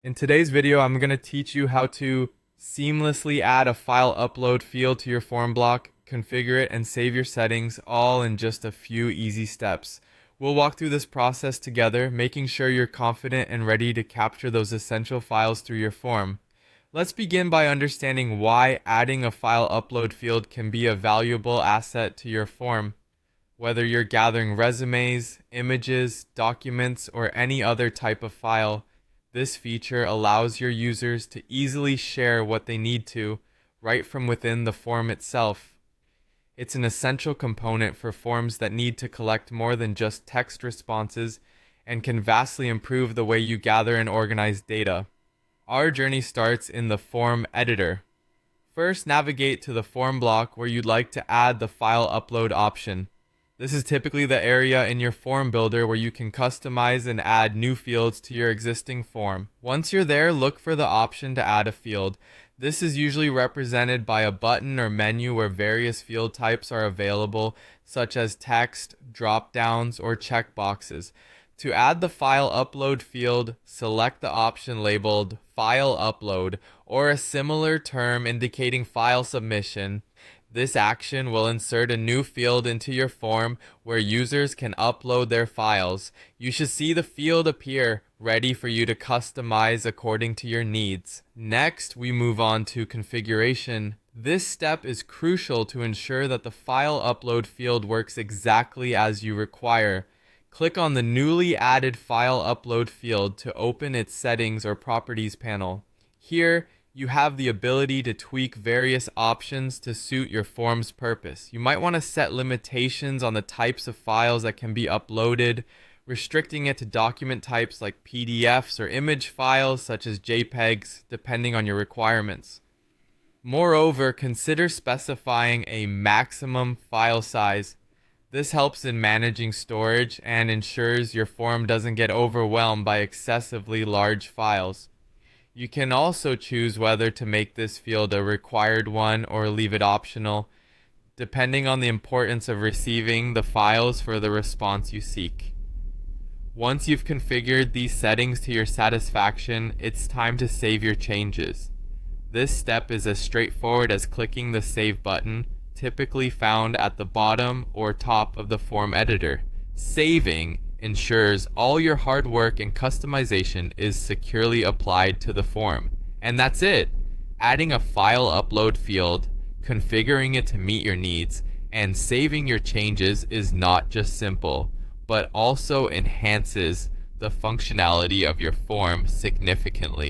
In today's video, I'm going to teach you how to seamlessly add a file upload field to your form block, configure it, and save your settings all in just a few easy steps. We'll walk through this process together, making sure you're confident and ready to capture those essential files through your form. Let's begin by understanding why adding a file upload field can be a valuable asset to your form. Whether you're gathering resumes, images, documents, or any other type of file, this feature allows your users to easily share what they need to right from within the form itself. It's an essential component for forms that need to collect more than just text responses and can vastly improve the way you gather and organize data. Our journey starts in the form editor. First, navigate to the form block where you'd like to add the file upload option. This is typically the area in your form builder where you can customize and add new fields to your existing form. Once you're there, look for the option to add a field. This is usually represented by a button or menu where various field types are available, such as text, drop-downs, or checkboxes. To add the file upload field, select the option labeled File Upload or a similar term indicating file submission. This action will insert a new field into your form where users can upload their files. You should see the field appear ready for you to customize according to your needs. Next, we move on to configuration. This step is crucial to ensure that the file upload field works exactly as you require. Click on the newly added file upload field to open its settings or properties panel. Here, you have the ability to tweak various options to suit your form's purpose. You might want to set limitations on the types of files that can be uploaded, restricting it to document types like PDFs or image files such as JPEGs, depending on your requirements. Moreover, consider specifying a maximum file size. This helps in managing storage and ensures your form doesn't get overwhelmed by excessively large files. You can also choose whether to make this field a required one or leave it optional, depending on the importance of receiving the files for the response you seek. Once you've configured these settings to your satisfaction, it's time to save your changes. This step is as straightforward as clicking the Save button, typically found at the bottom or top of the form editor. Saving ensures all your hard work and customization is securely applied to the form. And that's it! Adding a file upload field, configuring it to meet your needs, and saving your changes is not just simple, but also enhances the functionality of your form significantly.